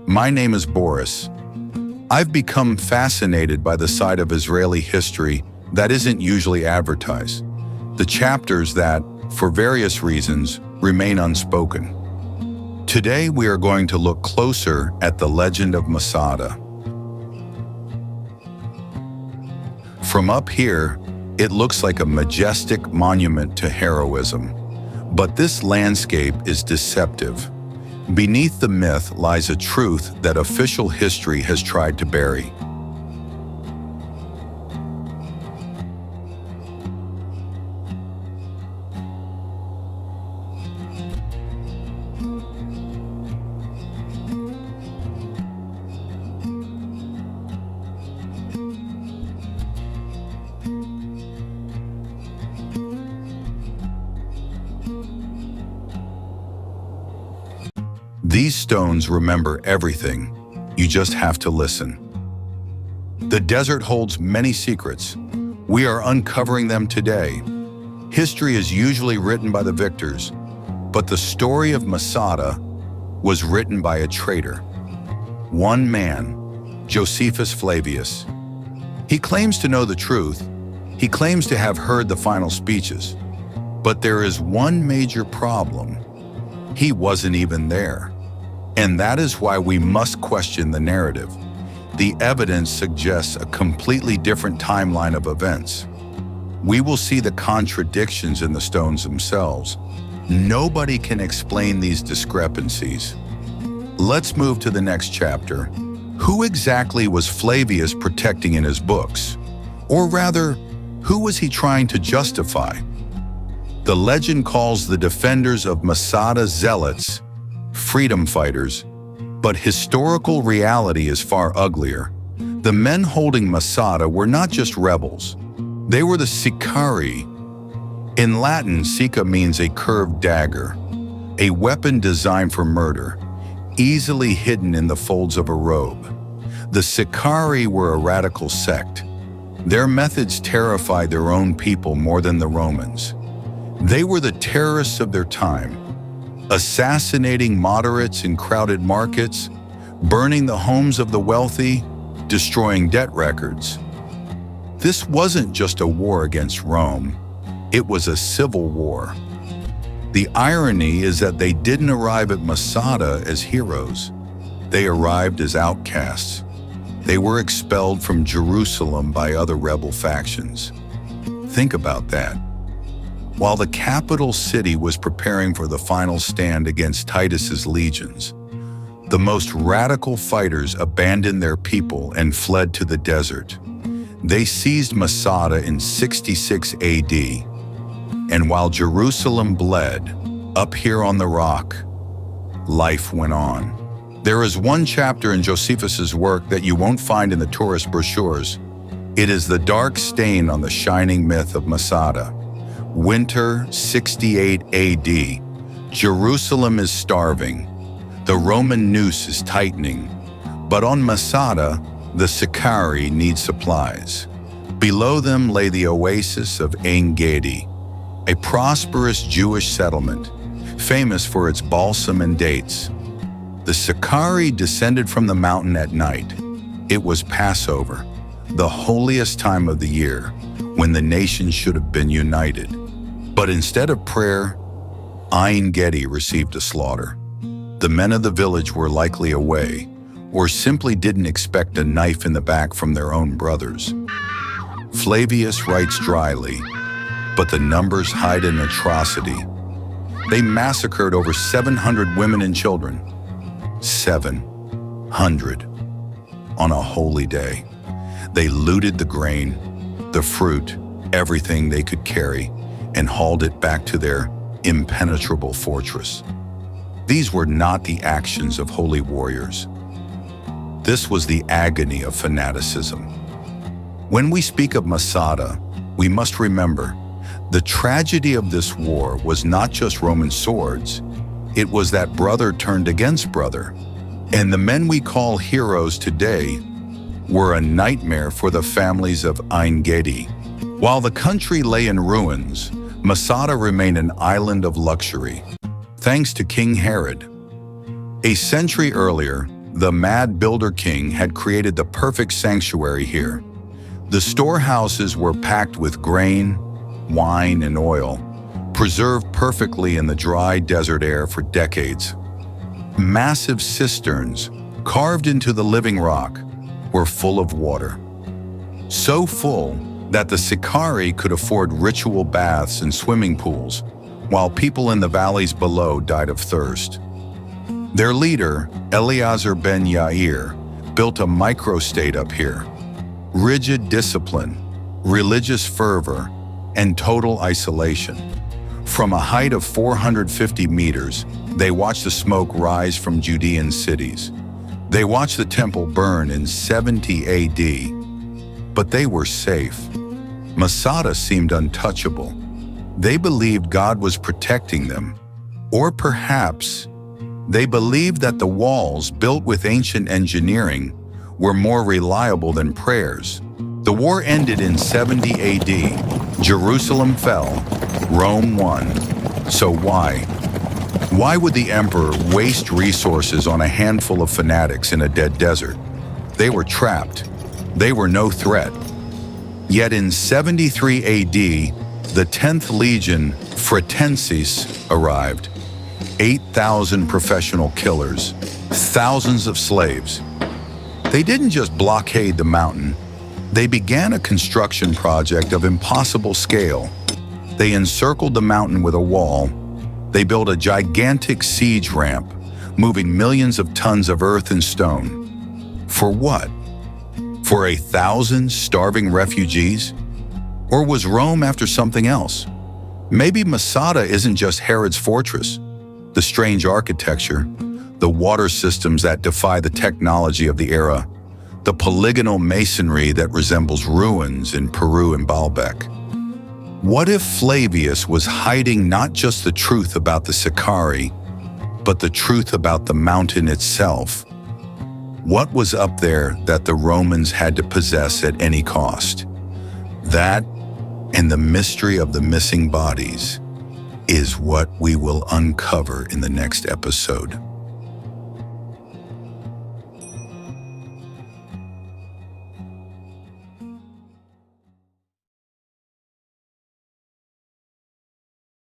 My name is Boris. I've become fascinated by the side of Israeli history that isn't usually advertised. The chapters that, for various reasons, remain unspoken. Today we are going to look closer at the legend of Masada. From up here, it looks like a majestic monument to heroism. But this landscape is deceptive. Beneath the myth lies a truth that official history has tried to bury. These stones remember everything. You just have to listen. The desert holds many secrets. We are uncovering them today. History is usually written by the victors, but the story of Masada was written by a traitor. One man, Josephus Flavius. He claims to know the truth. He claims to have heard the final speeches. But there is one major problem. He wasn't even there. And that is why we must question the narrative. The evidence suggests a completely different timeline of events. We will see the contradictions in the stones themselves. Nobody can explain these discrepancies. Let's move to the next chapter. Who exactly was Flavius protecting in his books? Or rather, who was he trying to justify? The legend calls the defenders of Masada zealots, freedom fighters, but historical reality is far uglier. The men holding Masada were not just rebels. They were the Sicarii. In Latin, sica means a curved dagger, a weapon designed for murder, easily hidden in the folds of a robe. The Sicarii were a radical sect. Their methods terrified their own people more than the Romans. They were the terrorists of their time, assassinating moderates in crowded markets, burning the homes of the wealthy, destroying debt records. This wasn't just a war against Rome, it was a civil war. The irony is that they didn't arrive at Masada as heroes. They arrived as outcasts. They were expelled from Jerusalem by other rebel factions. Think about that. While the capital city was preparing for the final stand against Titus's legions, the most radical fighters abandoned their people and fled to the desert. They seized Masada in 66 AD, and while Jerusalem bled, up here on the rock, life went on. There is one chapter in Josephus's work that you won't find in the tourist brochures. It is the dark stain on the shining myth of Masada. Winter 68 AD, Jerusalem is starving. The Roman noose is tightening. But on Masada, the Sicarii need supplies. Below them lay the oasis of En Gedi, a prosperous Jewish settlement, famous for its balsam and dates. The Sicarii descended from the mountain at night. It was Passover, the holiest time of the year, when the nation should have been united. But instead of prayer, En Gedi received a slaughter. The men of the village were likely away, or simply didn't expect a knife in the back from their own brothers. Flavius writes dryly, but the numbers hide an atrocity. They massacred over 700 women and children. 700 on a holy day. They looted the grain, the fruit, everything they could carry, and hauled it back to their impenetrable fortress. These were not the actions of holy warriors. This was the agony of fanaticism. When we speak of Masada, we must remember the tragedy of this war was not just Roman swords, it was that brother turned against brother. And the men we call heroes today were a nightmare for the families of En Gedi. While the country lay in ruins, Masada remained an island of luxury, thanks to King Herod. A century earlier, the mad builder king had created the perfect sanctuary here. The storehouses were packed with grain, wine, and oil, preserved perfectly in the dry desert air for decades. Massive cisterns, carved into the living rock, were full of water. So full that the Sicarii could afford ritual baths and swimming pools, while people in the valleys below died of thirst. Their leader, Eleazar ben Yair, built a microstate up here. Rigid discipline, religious fervor, and total isolation. From a height of 450 meters, they watched the smoke rise from Judean cities. They watched the temple burn in 70 AD, but they were safe. Masada seemed untouchable. They believed God was protecting them, or perhaps they believed that the walls, built with ancient engineering, were more reliable than prayers. The war ended in 70 AD. Jerusalem fell, Rome won. So why? Why would the emperor waste resources on a handful of fanatics in a dead desert? They were trapped. They were no threat. Yet in 73 AD, the 10th Legion Fretensis arrived. 8,000 professional killers, thousands of slaves. They didn't just blockade the mountain. They began a construction project of impossible scale. They encircled the mountain with a wall. They built a gigantic siege ramp, moving millions of tons of earth and stone. For what? For 1,000 starving refugees? Or was Rome after something else? Maybe Masada isn't just Herod's fortress. The strange architecture, the water systems that defy the technology of the era, the polygonal masonry that resembles ruins in Peru and Baalbek. What if Flavius was hiding not just the truth about the Sicarii, but the truth about the mountain itself? What was up there that the Romans had to possess at any cost? That, and the mystery of the missing bodies, is what we will uncover in the next episode.